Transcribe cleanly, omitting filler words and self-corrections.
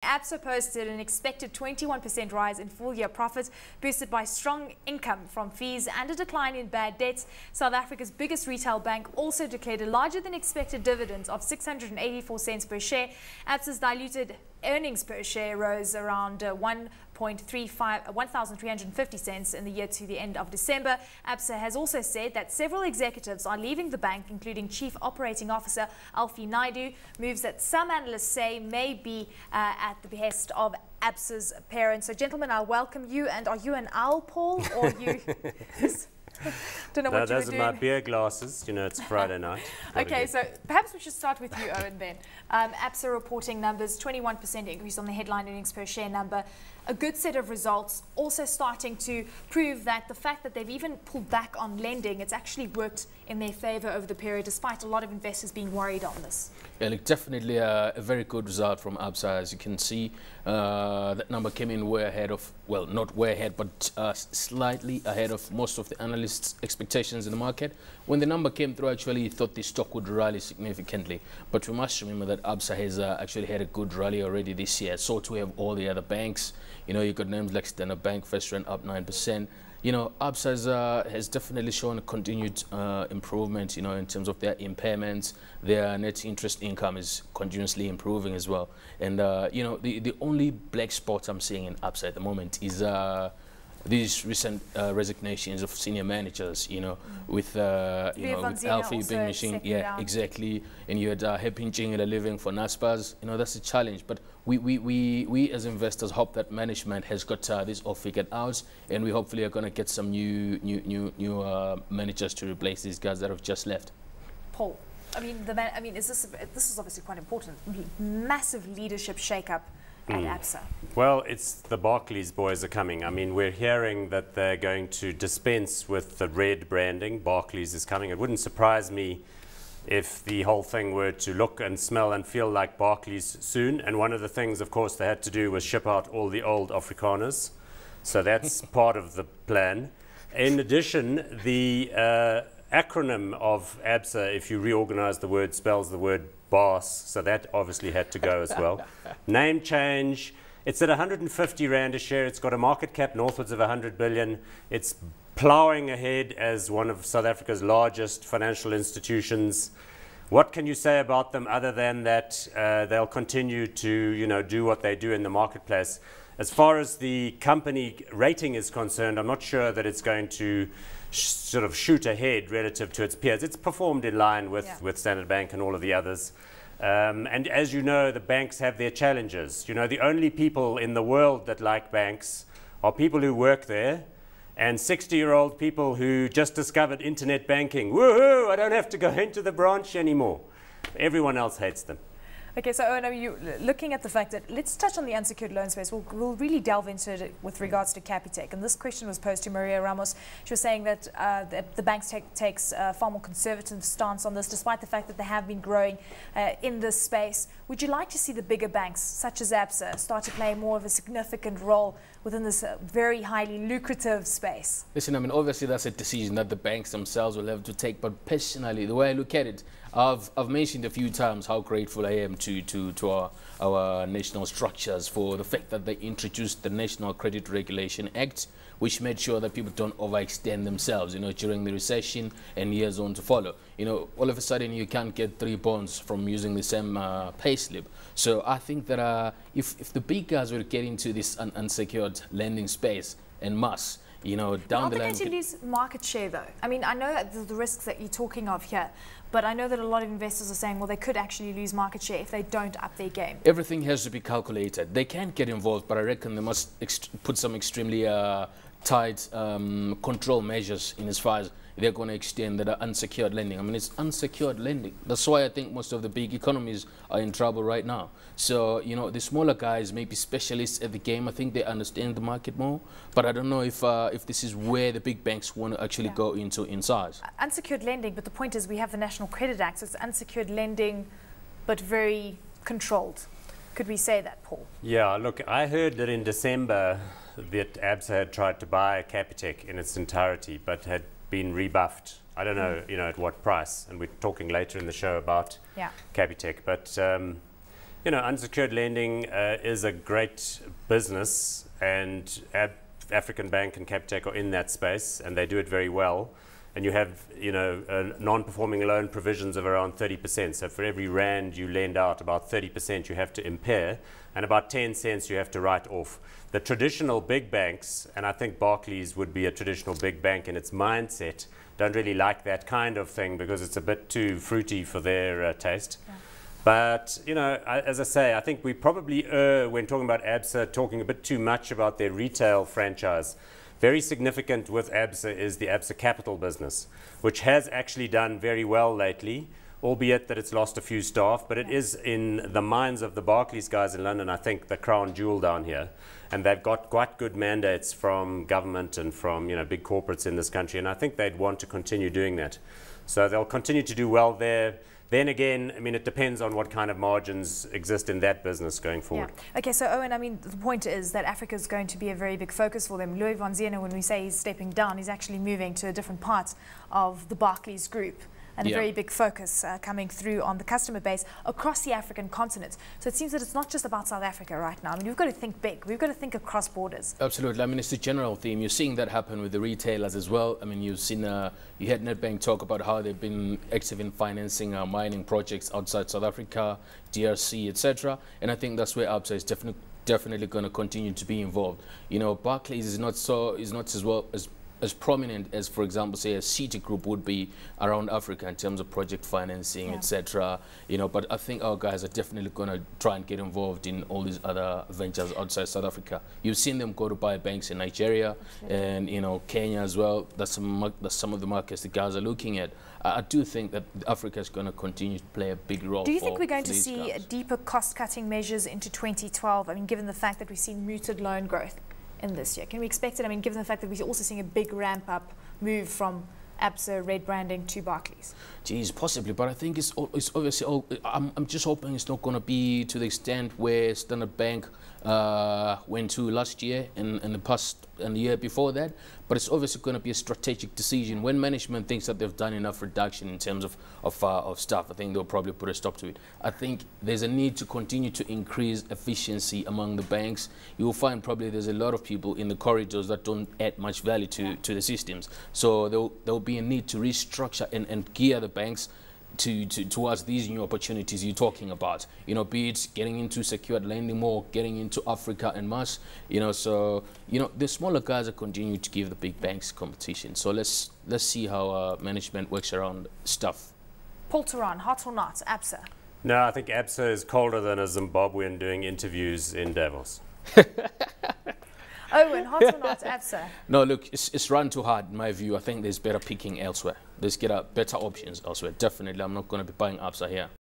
Absa posted an expected 21% rise in full-year profits, boosted by strong income from fees and a decline in bad debts. South Africa's biggest retail bank also declared a larger-than-expected dividend of 684 cents per share. Absa's diluted earnings per share rose around 1,350 cents in the year to the end of December. Absa has also said that several executives are leaving the bank, including Chief Operating Officer Alfie Naidu, moves that some analysts say may be at the behest of Absa's parents. So, gentlemen, I'll welcome you. And are you an owl, Paul, or you? Don't know what you were doing. Those are my beer glasses. You know, it's Friday night. Okay, so perhaps we should start with you, Owen, then. Absa reporting numbers, 21% increase on the headline earnings per share number. A good set of results, also starting to prove that the fact that they've even pulled back on lending, it's actually worked in their favor over the period, despite a lot of investors being worried on this. Yeah, look, definitely a very good result from Absa. As you can see, that number came in way ahead of, well, not way ahead, but slightly ahead of most of the analysts' expectations in the market. When the number came through, actually, thought the stock would rally significantly. But we must remember that Absa has actually had a good rally already this year. So too have all the other banks. You know, you got names like Standard Bank, Vestact up 9%. You know, Absa has definitely shown a continued improvement, you know, in terms of their impairments. Their net interest income is continuously improving as well. And, you know, the only black spot I'm seeing in Absa at the moment is these recent resignations of senior managers, you know, with, you know, with Alfie being machine. Yeah, exactly. And you had Happy Njingile leaving for Naspers. You know, that's a challenge. But we as investors hope that management has got this all figured out, and we hopefully are going to get some new managers to replace these guys that have just left. Paul, I mean, this is obviously quite important. Massive leadership shake-up at Absa. Well, it's the Barclays boys are coming. I mean, we're hearing that they're going to dispense with the red branding. Barclays is coming. It wouldn't surprise me if the whole thing were to look and smell and feel like Barclays soon. And one of the things, of course, they had to do was ship out all the old Afrikaners. So that's part of the plan. In addition, the acronym of Absa, if you reorganize the word, spells the word BAS. So that obviously had to go as well. Name change. It's at 150 Rand a share. It's got a market cap northwards of 100 billion. It's plowing ahead as one of South Africa's largest financial institutions. What can you say about them other than that they'll continue to, you know, do what they do in the marketplace? As far as the company rating is concerned, I'm not sure that it's going to sort of shoot ahead relative to its peers. It's performed in line with Standard Bank and all of the others. And as you know, the banks have their challenges. You know, the only people in the world that like banks are people who work there and 60-year-old people who just discovered internet banking. Woohoo! I don't have to go into the branch anymore. Everyone else hates them. Okay, so Owen, you looking at the fact that, let's touch on the unsecured loan space. We'll really delve into it with regards to Capitec. And this question was posed to Maria Ramos. She was saying that the banks takes a far more conservative stance on this, despite the fact that they have been growing in this space. Would you like to see the bigger banks, such as Absa, start to play more of a significant role within this very highly lucrative space? Listen, I mean, obviously that's a decision that the banks themselves will have to take. But personally, the way I look at it, I've mentioned a few times how grateful I am to our national structures for the fact that they introduced the National Credit Regulation Act, which made sure that people don't overextend themselves, you know, during the recession and years on to follow. You know, all of a sudden you can't get 3 bonds from using the same pay slip. So I think that if the big guys were to get into this unsecured lending space en masse, you know, down the line. Are they going to lose market share, though? I mean, I know the risks that you're talking of here, but I know that a lot of investors are saying, well, they could actually lose market share if they don't up their game. Everything has to be calculated. They can get involved, but I reckon they must put some extremely tight control measures in as far as they're going to extend that unsecured lending. I mean, it's unsecured lending. That's why I think most of the big economies are in trouble right now. So, you know, the smaller guys may be specialists at the game. I think they understand the market more. But I don't know if this is where the big banks want to actually go into in size. Unsecured lending, but the point is we have the National Credit Act. So it's unsecured lending, but very controlled. Could we say that, Paul? Yeah, look, I heard that in December that Absa had tried to buy Capitec in its entirety, but had been rebuffed. I don't know, you know, at what price. And we're talking later in the show about Capitec. But unsecured lending is a great business, and African Bank and Capitec are in that space, and they do it very well. And you have, non-performing loan provisions of around 30%. So for every rand you lend out, about 30% you have to impair, and about 10 cents you have to write off. The traditional big banks, and I think Barclays would be a traditional big bank in its mindset, don't really like that kind of thing because it's a bit too fruity for their taste. Yeah. But, as I say, I think we probably when talking about Absa, talking a bit too much about their retail franchise. Very significant with Absa is the Absa Capital business, which has actually done very well lately, albeit that it's lost a few staff, but it is in the minds of the Barclays guys in London, I think, the crown jewel down here. And they've got quite good mandates from government and from big corporates in this country, and I think they'd want to continue doing that. So they'll continue to do well there. Then again, it depends on what kind of margins exist in that business going forward. Yeah. Okay, so Owen, the point is that Africa is going to be a very big focus for them. Louis van Ziene, when we say he's stepping down, he's actually moving to a different part of the Barclays group. And a very big focus coming through on the customer base across the African continent. So it seems that it's not just about South Africa right now. We've got to think big. We've got to think across borders. Absolutely. It's a general theme. You're seeing that happen with the retailers as well. You've seen, you had Nedbank talk about how they've been active in financing mining projects outside South Africa, DRC, etc. And I think that's where Absa is definitely going to continue to be involved. Barclays is not as prominent as, for example, say a Citigroup would be around Africa in terms of project financing, etc. But I think our guys are definitely going to try and get involved in all these other ventures outside South Africa. You've seen them go to buy banks in Nigeria and Kenya as well. That's some of the markets the guys are looking at. I do think that Africa is going to continue to play a big role. Do you think we're going to see deeper cost-cutting measures into 2012? Given the fact that we've seen muted loan growth in this year, can we expect it? Given the fact that we're also seeing a big ramp-up move from Absa red branding to Barclays. Geez, possibly, but I think it's obviously. I'm just hoping it's not going to be to the extent where Standard Bank went to last year and the year before that. But it's obviously going to be a strategic decision. When management thinks that they've done enough reduction in terms of staff, I think they'll probably put a stop to it. I think there's a need to continue to increase efficiency among the banks. You will find probably there's a lot of people in the corridors that don't add much value to the systems. So there'll be a need to restructure and gear the banks towards these new opportunities you're talking about. Be it getting into secured lending more, getting into Africa and mass. So the smaller guys are continuing to give the big banks competition. So let's see how management works around stuff. Paul Theron, hot or not, Absa? No, I think Absa is colder than a Zimbabwean doing interviews in Davos. Owen, hot or not, Absa? No, look, it's run too hard, in my view. I think there's better picking elsewhere. Let's get better options elsewhere. Definitely, I'm not going to be buying Absa here.